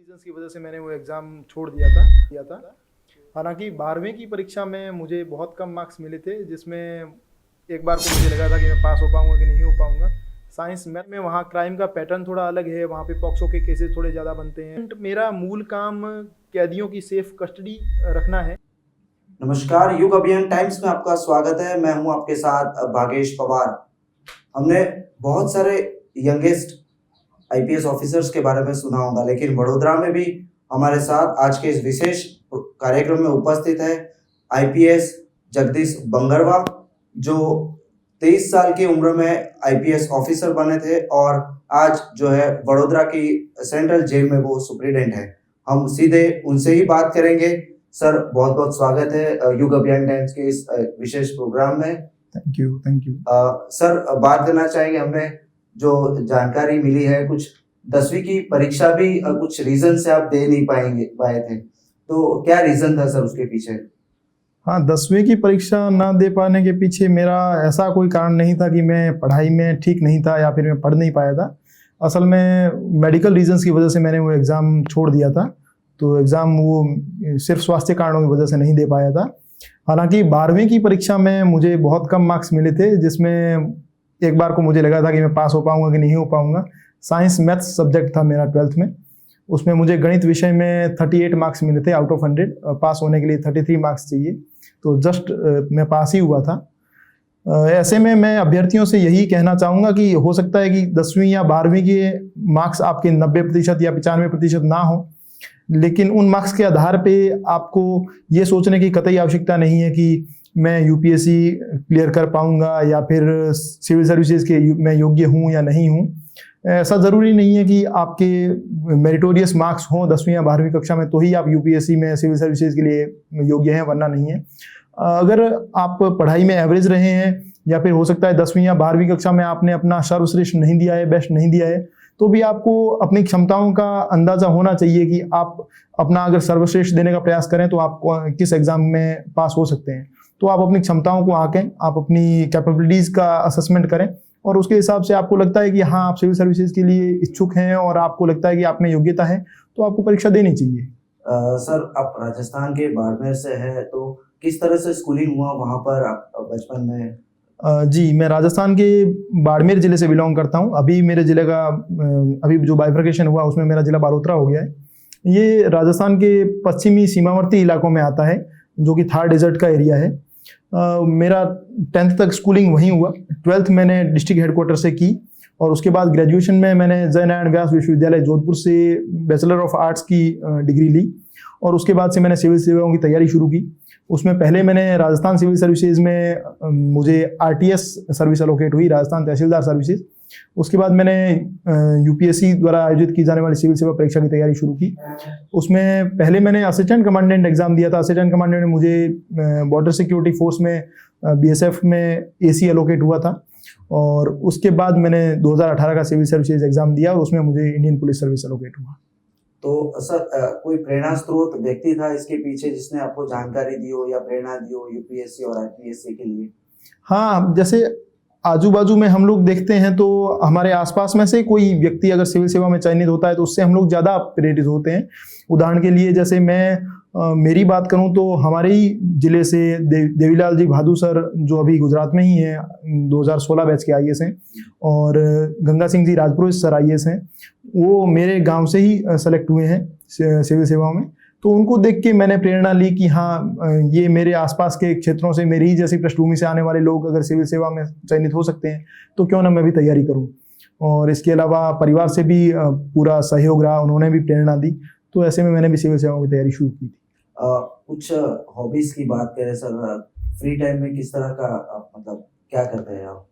Reasons की वजह से मैंने वो एग्ज़ाम छोड़ दिया था। हालांकि 12वीं की परीक्षा में मुझे बहुत कम मार्क्स मिले थे, जिसमें एक बार को मुझे लगा था कि मैं पास हो पाऊंगा कि नहीं हो पाऊंगा। साइंस मैथ में वहाँ क्राइम का पैटर्न थोड़ा अलग है, वहाँ पे पॉक्सो के केसेस थोड़े ज़्यादा बनते हैं। मेरा मूल काम कैदियों की सेफ कस्टडी रखना है। नमस्कार, युग अभियान टाइम्स में आपका स्वागत है। मैं हूं आपके साथ भागेश पवार। हमने बहुत सारे यंगेस्ट आईपीएस ऑफिसर्स के बारे में सुना होगा, लेकिन वडोदरा में भी हमारे साथ आज के इस विशेष कार्यक्रम में उपस्थित है आईपीएस जगदीश बंगरवा, जो 23 साल की उम्र में आईपीएस ऑफिसर बने थे और आज जो है वडोदरा की सेंट्रल जेल में वो सुप्रीडेंट है। हम सीधे उनसे ही बात करेंगे। सर, बहुत बहुत स्वागत है युग अभियान टाइम्स के इस विशेष प्रोग्राम में। Thank you. सर, बात करना चाहेंगे, हमने जो जानकारी मिली है, कुछ 10वीं की परीक्षा भी कुछ रीजन से आप दे नहीं पाए थे, तो क्या रीजन था सर उसके पीछे? हाँ, 10वीं की परीक्षा ना दे पाने के पीछे मेरा ऐसा कोई कारण नहीं था कि मैं पढ़ाई में ठीक नहीं था या फिर मैं पढ़ नहीं पाया था। असल में मेडिकल रीजंस की वजह से मैंने वो एग्ज़ाम छोड़ दिया था। तो एग्ज़ाम वो सिर्फ स्वास्थ्य कारणों की वजह से नहीं दे पाया था। हालांकि 12वीं की परीक्षा में मुझे बहुत कम मार्क्स मिले थे, जिसमें एक बार को मुझे लगा था कि मैं पास हो पाऊंगा कि नहीं हो पाऊंगा। साइंस मैथ्स सब्जेक्ट था मेरा 12th में, उसमें मुझे गणित विषय में 38 मार्क्स मिले थे आउट ऑफ 100। पास होने के लिए 33 मार्क्स चाहिए, तो जस्ट मैं पास ही हुआ था। ऐसे में मैं अभ्यर्थियों से यही कहना चाहूँगा कि हो सकता है कि 10वीं या 12वीं के मार्क्स आपके 90% या 95% ना हो, लेकिन उन मार्क्स के आधार पे आपको ये सोचने की कतई आवश्यकता नहीं है कि मैं यूपीएससी क्लियर कर पाऊंगा या फिर सिविल सर्विसेज के मैं योग्य हूँ या नहीं हूँ। ऐसा ज़रूरी नहीं है कि आपके मेरिटोरियस मार्क्स हों 10वीं या 12वीं कक्षा में तो ही आप यूपीएससी में सिविल सर्विसेज के लिए योग्य हैं, वरना नहीं है। अगर आप पढ़ाई में एवरेज रहे हैं या फिर हो सकता है 10वीं या 12वीं कक्षा में आपने अपना सर्वश्रेष्ठ नहीं दिया है, बेस्ट नहीं दिया है, तो भी आपको अपनी क्षमताओं का अंदाजा होना चाहिए कि आप अपना अगर सर्वश्रेष्ठ देने का प्रयास करें तो आप किस एग्जाम में पास हो सकते हैं। तो आप अपनी क्षमताओं को आंकें, आप अपनी कैपेबिलिटीज़ का असेसमेंट करें और उसके हिसाब से आपको लगता है कि हाँ आप सिविल सर्विसेज के लिए इच्छुक हैं और आपको लगता है कि आप में योग्यता है, तो आपको परीक्षा देनी चाहिए। सर, आप राजस्थान के बाड़मेर से हैं, तो किस तरह से स्कूलिंग हुआ वहाँ पर आप बचपन में? जी, मैं राजस्थान के बाड़मेर ज़िले से बिलोंग करता हूँ। अभी मेरे ज़िले का अभी जो बाइफर्केशन हुआ उसमें मेरा ज़िला बालोतरा हो गया है। ये राजस्थान के पश्चिमी सीमावर्ती इलाकों में आता है, जो कि थार डेजर्ट का एरिया है। मेरा 10th तक स्कूलिंग वहीं हुआ। 12th मैंने डिस्ट्रिक्ट हेडक्वार्टर से की और उसके बाद ग्रेजुएशन में मैंने जय नारायण व्यास विश्वविद्यालय जोधपुर से बैचलर ऑफ आर्ट्स की डिग्री ली और उसके बाद से मैंने सिविल सेवाओं की तैयारी शुरू की। उसमें पहले मैंने राजस्थान सिविल सर्विसेज में मुझे आरटीएस सर्विस अलोकेट हुई, राजस्थान तहसीलदार सर्विसेज। उसके बाद मैंने यूपीएससी द्वारा आयोजित की जाने वाली सिविल सेवा परीक्षा की तैयारी शुरू की। उसमें पहले मैंने असिस्टेंट कमांडेंट एग्जाम दिया था। असिस्टेंट कमांडेंट में मुझे बॉर्डर सिक्योरिटी फोर्स में बीएसएफ में एसी अलोकेट हुआ था और उसके बाद मैंने 2018 का सिविल सर्विसेज एग्जाम दिया और उसमें मुझे इंडियन पुलिस सर्विस अलोकेट हुआ। तो सर, कोई प्रेरणा स्रोत व्यक्ति था इसके पीछे जिसने आपको जानकारी दी हो या प्रेरणा दी हो यूपीएससी और आईपीएससी के लिए? हाँ, जैसे आजू बाजू में हम लोग देखते हैं तो हमारे आसपास में से कोई व्यक्ति अगर सिविल सेवा में चयनित होता है तो उससे हम लोग ज़्यादा प्रेरित होते हैं। उदाहरण के लिए जैसे मैं मेरी बात करूं तो हमारे ही ज़िले से देवीलाल जी भादु सर, जो अभी गुजरात में ही हैं, 2016 बैच के आईएएस हैं, और गंगा सिंह जी राजपुरोहित सर आईएएस हैं। वो मेरे गांव से ही सेलेक्ट हुए हैं सिविल सेवाओं में। तो उनको देख के मैंने प्रेरणा ली कि हाँ, ये मेरे आसपास के क्षेत्रों से मेरी ही जैसी पृष्ठभूमि से आने वाले लोग अगर सिविल सेवा में चयनित हो सकते हैं तो क्यों ना मैं भी तैयारी करूं। और इसके अलावा परिवार से भी पूरा सहयोग रहा, उन्होंने भी प्रेरणा दी। तो ऐसे में मैंने भी सिविल सेवाओं की तैयारी शुरू की थी। कुछ हॉबीज की बात करें सर, फ्री टाइम में किस तरह का आप मतलब क्या करते हैं आप?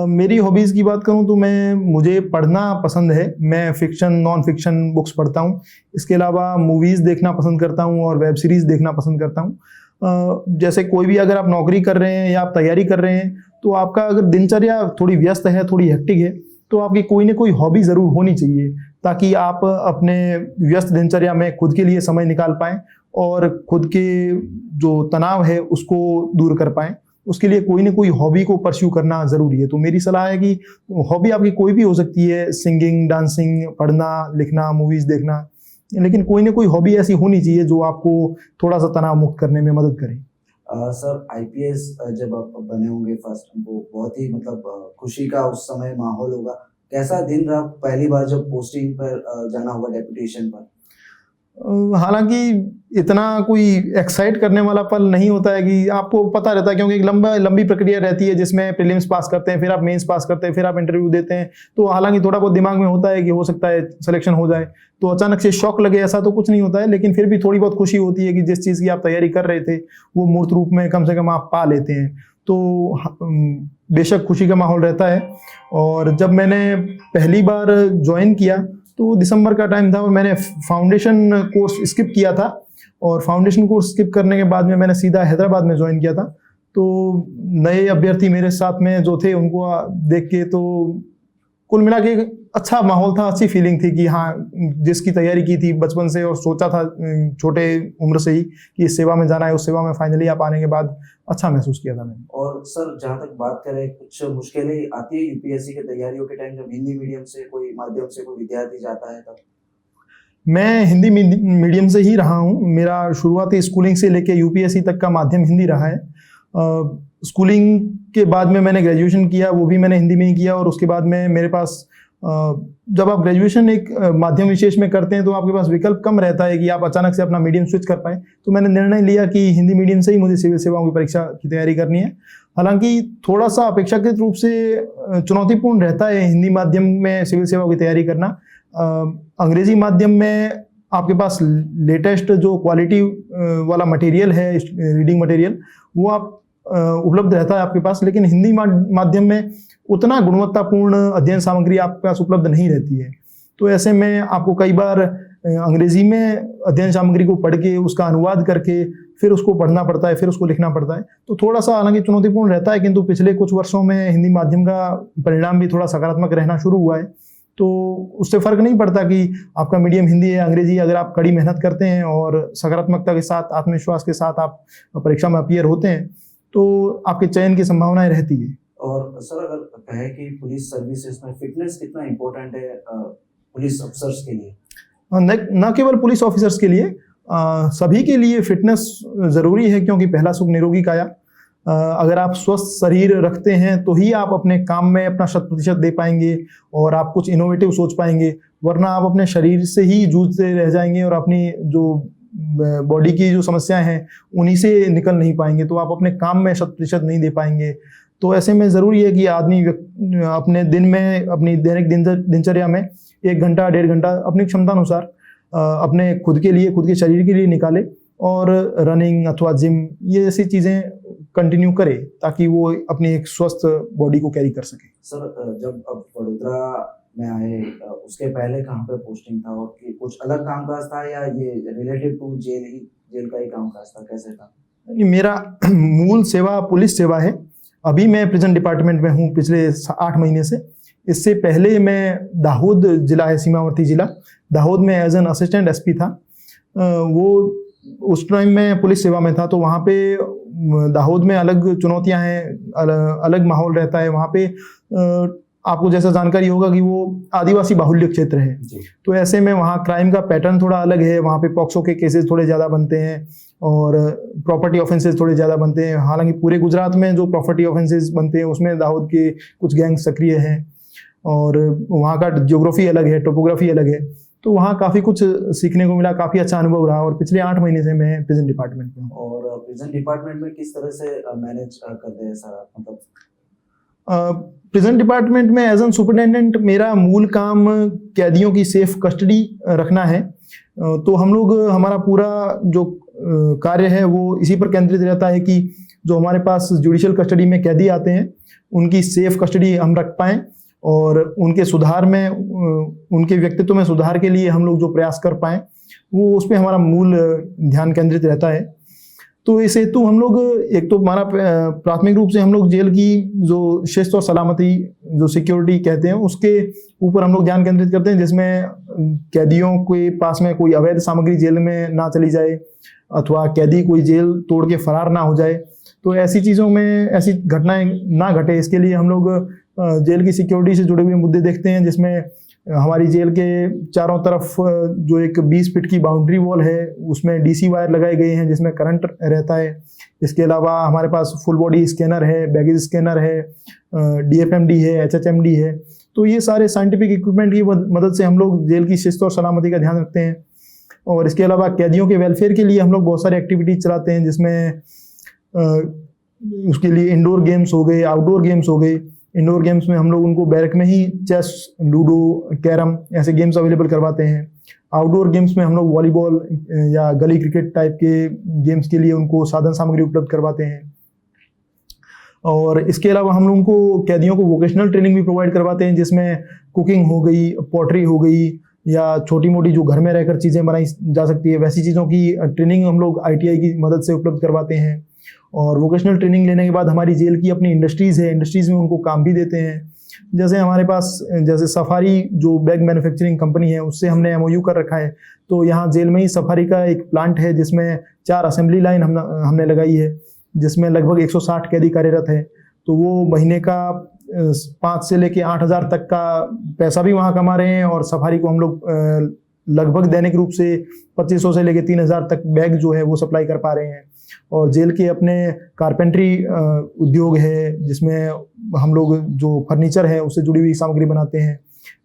मेरी हॉबीज़ की बात करूं तो मुझे पढ़ना पसंद है। मैं फिक्शन, नॉन फिक्शन बुक्स पढ़ता हूं। इसके अलावा मूवीज़ देखना पसंद करता हूं और वेब सीरीज़ देखना पसंद करता हूं। जैसे कोई भी अगर आप नौकरी कर रहे हैं या आप तैयारी कर रहे हैं तो आपका अगर दिनचर्या थोड़ी व्यस्त है, थोड़ी हेक्टिक है, तो आपकी कोई ना कोई हॉबी ज़रूर होनी चाहिए ताकि आप अपने व्यस्त दिनचर्या में खुद के लिए समय निकाल पाएँ और खुद के जो तनाव है उसको दूर कर पाएँ। उसके लिए कोई ना कोई हॉबी को परस्यू करना ज़रूरी है। तो मेरी सलाह है कि हॉबी आपकी कोई भी हो सकती है, सिंगिंग, डांसिंग, पढ़ना, लिखना, मूवीज़ देखना, लेकिन कोई ना कोई हॉबी ऐसी होनी चाहिए जो आपको थोड़ा सा तनाव मुक्त करने में मदद करे। सर आईपीएस जब आप बने होंगे फर्स्ट, वो बहुत ही मतलब खुशी का उस समय माहौल होगा। कैसा दिन रहा पहली बार जब पोस्टिंग पर जाना होगा डेपुटेशन पर? हालांकि इतना कोई एक्साइट करने वाला पल नहीं होता है कि आपको पता रहता है, क्योंकि एक लंबी प्रक्रिया रहती है जिसमें प्रीलिम्स पास करते हैं, फिर आप मेंस पास करते हैं, फिर आप इंटरव्यू देते हैं। तो हालांकि थोड़ा बहुत दिमाग में होता है कि हो सकता है सिलेक्शन हो जाए, तो अचानक से शॉक लगे ऐसा तो कुछ नहीं होता है, लेकिन फिर भी थोड़ी बहुत खुशी होती है कि जिस चीज़ की आप तैयारी कर रहे थे वो मूर्त रूप में कम से कम आप पा लेते हैं। तो बेशक खुशी का माहौल रहता है। और जब मैंने पहली बार ज्वाइन किया तो दिसंबर का टाइम था और मैंने फाउंडेशन कोर्स स्किप किया था, और फाउंडेशन कोर्स स्किप करने के बाद में मैंने सीधा हैदराबाद में ज्वाइन किया था। तो नए अभ्यर्थी मेरे साथ में जो थे उनको देख के तो कुल मिला के अच्छा माहौल था, अच्छी फीलिंग थी कि हाँ, जिसकी तैयारी की थी बचपन से और सोचा था छोटे उम्र से ही कि इस सेवा में जाना है, उस सेवा में फाइनली आप आने के बाद अच्छा महसूस किया था मैंने। और सर जहाँ तक बात करें, कुछ मुश्किलें आती है यूपीएससी के तैयारियों के टाइम जब हिंदी मीडियम से कोई माध्यम से कोई विद्यार्थी जाता है तब? मैं हिंदी मीडियम से ही रहा हूँ। मेरा शुरुआती स्कूलिंग से लेके यूपीएससी तक का माध्यम हिंदी रहा है। स्कूलिंग के बाद में मैंने ग्रेजुएशन किया, वो भी मैंने हिंदी में ही किया। और उसके बाद में मेरे पास जब आप ग्रेजुएशन एक माध्यम विशेष में करते हैं तो आपके पास विकल्प कम रहता है कि आप अचानक से अपना मीडियम स्विच कर पाए। तो मैंने निर्णय लिया कि हिंदी मीडियम से ही मुझे सिविल सेवाओं की परीक्षा की तैयारी करनी है। हालांकि थोड़ा सा अपेक्षाकृत रूप से चुनौतीपूर्ण रहता है हिंदी माध्यम में सिविल सेवाओं की तैयारी करना। अंग्रेजी माध्यम में आपके पास लेटेस्ट जो क्वालिटी वाला मटेरियल है, रीडिंग मटेरियल, वो आप उपलब्ध रहता है आपके पास, लेकिन हिंदी माध्यम में उतना गुणवत्तापूर्ण अध्ययन सामग्री आपके पास उपलब्ध नहीं रहती है। तो ऐसे में आपको कई बार अंग्रेजी में अध्ययन सामग्री को पढ़ के उसका अनुवाद करके फिर उसको पढ़ना पड़ता है, फिर उसको लिखना पड़ता है। तो थोड़ा सा हालांकि चुनौतीपूर्ण रहता है, किंतु पिछले कुछ वर्षों में हिंदी माध्यम का परिणाम भी थोड़ा सकारात्मक रहना शुरू हुआ है। तो उससे फर्क नहीं पड़ता कि आपका मीडियम हिंदी है अंग्रेजी, अगर आप कड़ी मेहनत करते हैं और सकारात्मकता के साथ, आत्मविश्वास के साथ आप परीक्षा में अपीयर होते हैं तो आपके चयन की संभावनाएं रहती है। और सर अगर कहें कि पुलिस सर्विसेज में फिटनेस कितना इम्पोर्टेंट है पुलिस अफसर्स के लिए? न केवल पुलिस ऑफिसर्स के लिए, सभी के लिए फिटनेस ज़रूरी है, क्योंकि पहला सुख निरोगी काया। अगर आप स्वस्थ शरीर रखते हैं तो ही आप अपने काम में अपना 100% दे पाएंगे और आप कुछ इनोवेटिव सोच पाएंगे, वरना आप अपने शरीर से ही जूझते रह जाएंगे और अपनी जो बॉडी की जो समस्याएं हैं उन्हीं से निकल नहीं पाएंगे, तो आप अपने काम में 100% नहीं दे पाएंगे। तो ऐसे में ज़रूरी है कि आदमी अपने दिन में, अपनी दैनिक दिनचर्या में 1 घंटा 1.5 घंटा अपनी क्षमता अनुसार अपने खुद के लिए, खुद के शरीर के लिए निकाले और रनिंग अथवा जिम ये ऐसी चीज़ें कंटिन्यू करे ताकि वो अपनी एक स्वस्थ बॉडी को कैरी कर सके। सर जब अब वडोदरा में आए उसके पहले कहाँ पे पोस्टिंग था, और कुछ अलग कामकाज था या ये रिलेटेड टू जेल का ही कामकाज था, कैसे था? मेरा मूल सेवा पुलिस सेवा है। अभी मैं प्रिजन डिपार्टमेंट में हूँ पिछले 8 महीने से। इससे पहले मैं दाहोद जिला है, सीमावर्ती जिला, दाहोद में एज एन असिस्टेंट एसपी था। वो उस टाइम में पुलिस सेवा में था, तो वहाँ पे दाहोद में अलग चुनौतियाँ हैं, अलग माहौल रहता है। वहाँ पे आपको जैसा जानकारी होगा कि वो आदिवासी बाहुल्य क्षेत्र है, तो ऐसे में वहाँ क्राइम का पैटर्न थोड़ा अलग है। वहाँ पे पॉक्सो के केसेस थोड़े ज़्यादा बनते हैं और प्रॉपर्टी ऑफेंसेस थोड़े ज़्यादा बनते हैं। हालांकि पूरे गुजरात में जो प्रॉपर्टी ऑफेंसेस बनते हैं उसमें दाहोद के कुछ गैंग सक्रिय हैं और वहाँ का ज्योग्राफी अलग है, टोपोग्राफी अलग है। तो वहाँ काफ़ी कुछ सीखने को मिला, काफ़ी अच्छा अनुभव रहा। और पिछले 8 महीने से मैं प्रिजन डिपार्टमेंट में हूँ। और प्रिजन डिपार्टमेंट में किस तरह से मैनेज करते हैं सर, मतलब? प्रिजन डिपार्टमेंट में एज एन सुपरिटेंडेंट मेरा मूल काम कैदियों की सेफ कस्टडी रखना है। तो हम लोग, हमारा पूरा जो कार्य है वो इसी पर केंद्रित रहता है कि जो हमारे पास जुडिशियल कस्टडी में कैदी आते हैं उनकी सेफ कस्टडी हम रख पाएँ और उनके सुधार में, उनके व्यक्तित्व में सुधार के लिए हम लोग जो प्रयास कर पाएँ वो उस पर हमारा मूल ध्यान केंद्रित रहता है। तो इस हेतु हम लोग, एक तो हमारा प्राथमिक रूप से हम लोग जेल की जो शिस्त और सलामती, जो सिक्योरिटी कहते हैं, उसके ऊपर हम लोग ध्यान केंद्रित करते हैं, जिसमें कैदियों के पास में कोई अवैध सामग्री जेल में ना चली जाए अथवा कैदी कोई जेल तोड़ के फरार ना हो जाए। तो ऐसी चीज़ों में ऐसी घटनाएं ना घटे, इसके लिए हम लोग जेल की सिक्योरिटी से जुड़े हुए मुद्दे देखते हैं, जिसमें हमारी जेल के चारों तरफ जो एक 20 फीट की बाउंड्री वॉल है उसमें डीसी वायर लगाए गए हैं जिसमें करंट रहता है। इसके अलावा हमारे पास फुल बॉडी स्कैनर है, बैगेज स्कैनर है, डीएफएमडी है, एचएचएमडी है। तो ये सारे साइंटिफिक इक्विपमेंट की मदद से हम लोग जेल की शिस्त और सलामती का ध्यान रखते हैं। और इसके अलावा कैदियों के वेलफेयर के लिए हम लोग बहुत सारे एक्टिविटीज चलाते हैं जिसमें उसके लिए इंडोर गेम्स हो गए, आउटडोर गेम्स हो गए। इंडोर गेम्स में हम लोग उनको बैरक में ही चेस, लूडो, कैरम ऐसे गेम्स अवेलेबल करवाते हैं। आउटडोर गेम्स में हम लोग वॉलीबॉल या गली क्रिकेट टाइप के गेम्स के लिए उनको साधन सामग्री उपलब्ध करवाते हैं। और इसके अलावा हम लोगों को कैदियों को वोकेशनल ट्रेनिंग भी प्रोवाइड करवाते हैं जिसमें कुकिंग हो गई, पॉटरी हो गई या छोटी मोटी जो घर में रहकर चीज़ें बनाई जा सकती है वैसी चीज़ों की ट्रेनिंग हम लोग आईटीआई की मदद से उपलब्ध करवाते हैं। और वोकेशनल ट्रेनिंग लेने के बाद हमारी जेल की अपनी इंडस्ट्रीज़ है, इंडस्ट्रीज़ में उनको काम भी देते हैं। जैसे हमारे पास जैसे सफारी जो बैग मैन्युफैक्चरिंग कंपनी है उससे हमने एमओयू कर रखा है। तो यहाँ जेल में ही सफारी का एक प्लांट है जिसमें 4 असेंबली लाइन हमने लगाई है जिसमें लगभग 160 कैदी कार्यरत है। तो वो महीने का 5 से लेके 8,000 तक का पैसा भी वहाँ कमा रहे हैं। और सफारी को हम लोग लगभग दैनिक रूप से 2500 से लेके 3,000 तक बैग जो है वो सप्लाई कर पा रहे हैं। और जेल के अपने कारपेंट्री उद्योग है जिसमें हम लोग जो फर्नीचर है उससे जुड़ी हुई सामग्री बनाते हैं।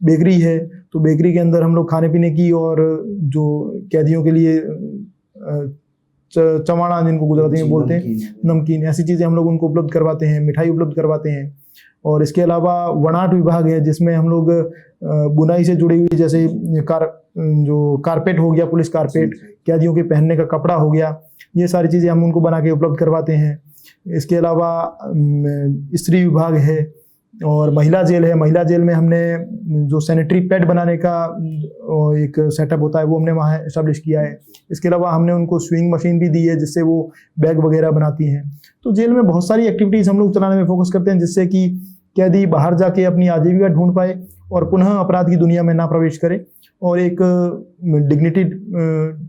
बेकरी है तो बेकरी के अंदर हम लोग खाने पीने की और जो कैदियों के लिए चवाणा जिनको गुजराती में बोलते हैं, नमकीन, ऐसी चीज़ें हम लोग उनको उपलब्ध करवाते हैं, मिठाई उपलब्ध करवाते हैं। और इसके अलावा वनाट विभाग है जिसमें हम लोग बुनाई से जुड़ी हुई जैसे जो कारपेट हो गया, पुलिस कारपेट, कैदियों के पहनने का कपड़ा हो गया, ये सारी चीज़ें हम उनको बना के उपलब्ध करवाते हैं। इसके अलावा स्त्री विभाग है और महिला जेल है। महिला जेल में हमने जो सैनिटरी पैड बनाने का एक सेटअप होता है वो हमने वहाँ इस्टेब्लिश किया है। इसके अलावा हमने उनको स्विंग मशीन भी दी है जिससे वो बैग वगैरह बनाती हैं। तो जेल में बहुत सारी एक्टिविटीज़ हम लोग चलाने में फोकस करते हैं जिससे कि कैदी बाहर जाके अपनी आजीविका ढूंढ पाए और पुनः अपराध की दुनिया में ना प्रवेश करे और एक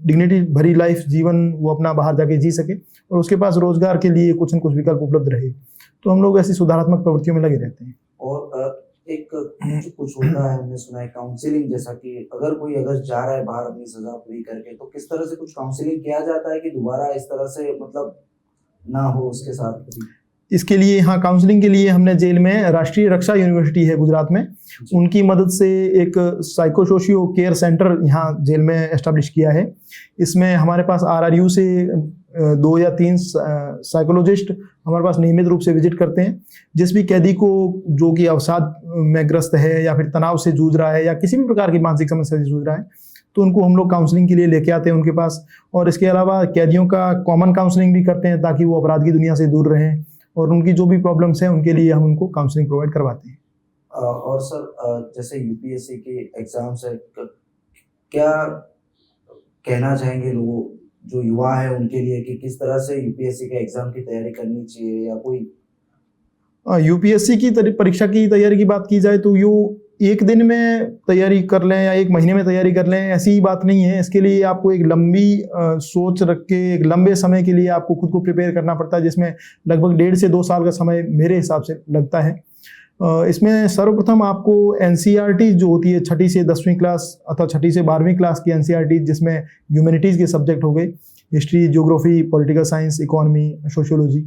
डिग्निटी भरी लाइफ जीवन वो अपना बाहर जाके जी सके और उसके पास रोजगार के लिए कुछ न कुछ विकल्प उपलब्ध रहे। तो हम लोग ऐसी सुधारात्मक प्रवृत्तियों में लगे रहते हैं। और एक जो कुछ होता है, हमने सुना है काउंसलिंग जैसा कि अगर जा रहा है बाहर अपनी सजा पूरी करके तो किस तरह से कुछ काउंसलिंग किया जाता है कि दोबारा इस तरह से मतलब ना हो उसके साथ कभी? इसके लिए हाँ, काउंसलिंग के लिए हमने जेल में राष्ट्रीय रक्षा यूनिवर्सिटी है गुजरात में, उनकी मदद से एक साइको सोशियो केयर सेंटर यहाँ जेल में एस्टेब्लिश किया है। इसमें हमारे पास RRU से 2 या 3 साइकोलॉजिस्ट हमारे पास नियमित रूप से विजिट करते हैं। जिस भी कैदी को जो कि अवसाद में ग्रस्त है या फिर तनाव से जूझ रहा है या किसी भी प्रकार की मानसिक समस्या से जूझ रहा है तो उनको हम लोग काउंसलिंग के लिए लेके आते हैं उनके पास। और इसके अलावा कैदियों का कॉमन काउंसलिंग भी करते हैं ताकि वो अपराध की दुनिया से दूर रहें और उनकी जो भी प्रॉब्लम्स हैं उनके लिए हम उनको काउंसलिंग प्रोवाइड करवाते हैं। और सर जैसे यूपीएससी के एग्जाम्स है, क्या कहना चाहेंगे लोगों जो युवा है उनके लिए कि किस तरह से यूपीएससी के एग्जाम की तैयारी करनी चाहिए या कोई? यूपीएससी की परीक्षा की तैयारी की बात की जाए तो यो एक दिन में तैयारी कर लें या एक महीने में तैयारी कर लें ऐसी बात नहीं है। इसके लिए आपको एक लंबी सोच रख के एक लंबे समय के लिए आपको खुद को प्रिपेयर करना पड़ता है जिसमें लगभग 1.5 से 2 साल का समय मेरे हिसाब से लगता है। इसमें सर्वप्रथम आपको एनसीईआरटी जो होती है 6ठी से 10वीं क्लास अथवा 6ठी से 12वीं क्लास की एनसीईआरटी जिसमें ह्यूमैनिटीज़ के सब्जेक्ट हो गए, history, geography, political science, economy, sociology,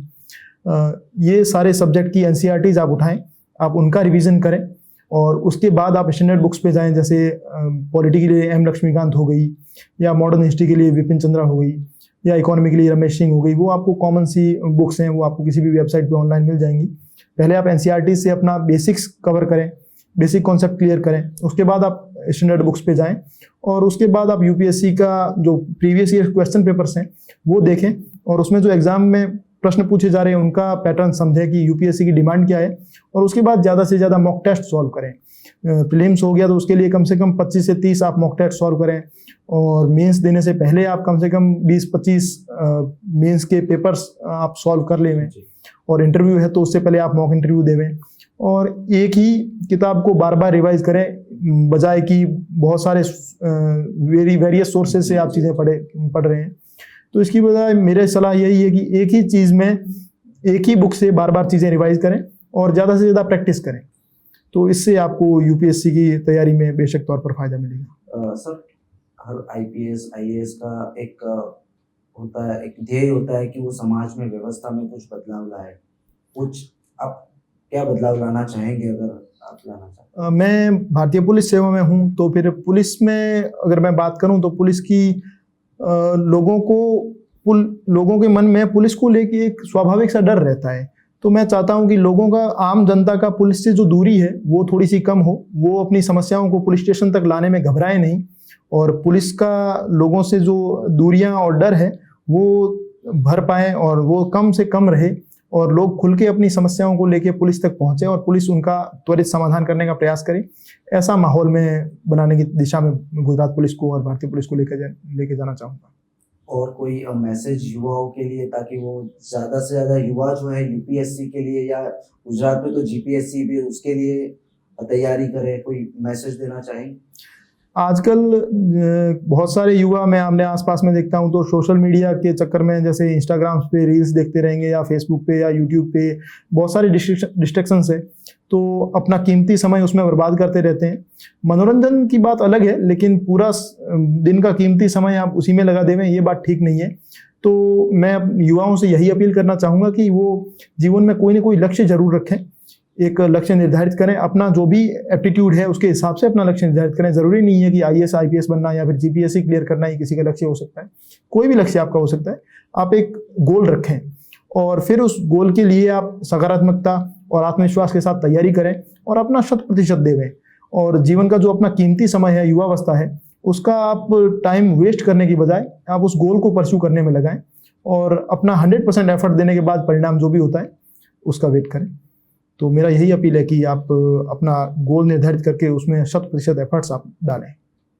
ये सारे सब्जेक्ट की एनसीईआरटीज़ आप उठाएं, आप उनका रिवीजन करें और उसके बाद आप स्टैंडर्ड बुक्स पे जाएं। जैसे पॉलिटी के लिए M लक्ष्मीकांत हो गई या मॉडर्न हिस्ट्री के लिए विपिन चंद्रा हो गई या इकोनॉमी के लिए रमेश सिंह हो गई। वो आपको कॉमन सी बुक्स हैं, वो आपको किसी भी वेबसाइट पे ऑनलाइन मिल जाएंगी। पहले आप एनसीईआरटी से अपना बेसिक्स कवर करें, बेसिक कॉन्सेप्ट क्लियर करें, उसके बाद आप स्टैंडर्ड बुक्स पे जाएं और उसके बाद आप यूपीएससी का जो प्रीवियस ईयर क्वेश्चन पेपर्स हैं वो देखें और उसमें जो एग्जाम में प्रश्न पूछे जा रहे हैं उनका पैटर्न समझें कि यूपीएससी की डिमांड क्या है और उसके बाद ज़्यादा से ज़्यादा मॉक टेस्ट सॉल्व करें। प्रीलिम्स हो गया तो उसके लिए कम से कम 25 से 30 आप मॉक टेस्ट सॉल्व करें और मेंस देने से पहले आप कम से कम 20-25 मेंस के पेपर्स आप सॉल्व कर लें और इंटरव्यू है तो उससे पहले आप मॉक इंटरव्यू देवें और एक ही किताब को बार बार रिवाइज करें बजाय कि बहुत सारे वेरियस सोर्सेज से आप चीज़ें पढ़ रहे हैं। तो इसकी बजाय मेरी सलाह यही है कि एक ही चीज़ में एक ही बुक से बार बार चीज़ें रिवाइज करें और ज़्यादा से ज़्यादा प्रैक्टिस करें। तो इससे आपको यूपीएससी की तैयारी में बेशक तौर पर फायदा मिलेगा। सर, हर आईपीएस आईएएस का एक होता है, एक ध्येय होता है कि वो समाज में, व्यवस्था में कुछ बदलाव लाए। कुछ आप क्या बदलाव लाना चाहेंगे, अगर आप लाना चाहते हैं? मैं भारतीय पुलिस सेवा में हूँ, तो फिर पुलिस में अगर मैं बात करूँ तो पुलिस की लोगों के मन में पुलिस को लेके एक स्वाभाविक सा डर रहता है। तो मैं चाहता हूँ कि लोगों का, आम जनता का पुलिस से जो दूरी है वो थोड़ी सी कम हो, वो अपनी समस्याओं को पुलिस स्टेशन तक लाने में घबराए नहीं, और पुलिस का लोगों से जो दूरियां और डर है वो भर पाए और वो कम से कम रहे, और लोग खुल के अपनी समस्याओं को लेके पुलिस तक पहुंचे और पुलिस उनका त्वरित समाधान करने का प्रयास करे। ऐसा माहौल में बनाने की दिशा में गुजरात पुलिस को और भारतीय पुलिस को लेके जाना चाहूँगा। और कोई मैसेज युवाओं के लिए, ताकि वो ज़्यादा से ज़्यादा युवा जो है यूपीएससी के लिए, या गुजरात में तो जीपीएससी भी, उसके लिए तैयारी करें, कोई मैसेज देना चाहेंगे? आजकल बहुत सारे युवा मैं अपने आसपास में देखता हूँ, तो सोशल मीडिया के चक्कर में जैसे इंस्टाग्राम पे रील्स देखते रहेंगे, या फेसबुक पे या यूट्यूब पे बहुत सारे डिस्ट्रैक्शंस है, तो अपना कीमती समय उसमें बर्बाद करते रहते हैं। मनोरंजन की बात अलग है, लेकिन पूरा दिन का कीमती समय आप उसी में लगा देवें, ये बात ठीक नहीं है। तो मैं युवाओं से यही अपील करना चाहूँगा कि वो जीवन में कोई ना कोई लक्ष्य जरूर रखें, एक लक्ष्य निर्धारित करें, अपना जो भी एप्टीट्यूड है उसके हिसाब से अपना लक्ष्य निर्धारित करें। जरूरी नहीं है कि आईएएस आईपीएस बनना या फिर जीपीएससी क्लियर करना ही किसी का लक्ष्य हो सकता है, कोई भी लक्ष्य आपका हो सकता है। आप एक गोल रखें और फिर उस गोल के लिए आप सकारात्मकता और आत्मविश्वास के साथ तैयारी करें और अपना 100% देवें। और जीवन का जो अपना कीमती समय है, युवावस्था है, उसका आप टाइम वेस्ट करने की बजाय आप उस गोल को परस्यू करने में लगाएं और अपना 100% एफर्ट देने के बाद परिणाम जो भी होता है उसका वेट करें। तो मेरा यही अपील है कि आप अपना गोल निर्धारित करके उसमें 100% एफर्ट्स आप डालें।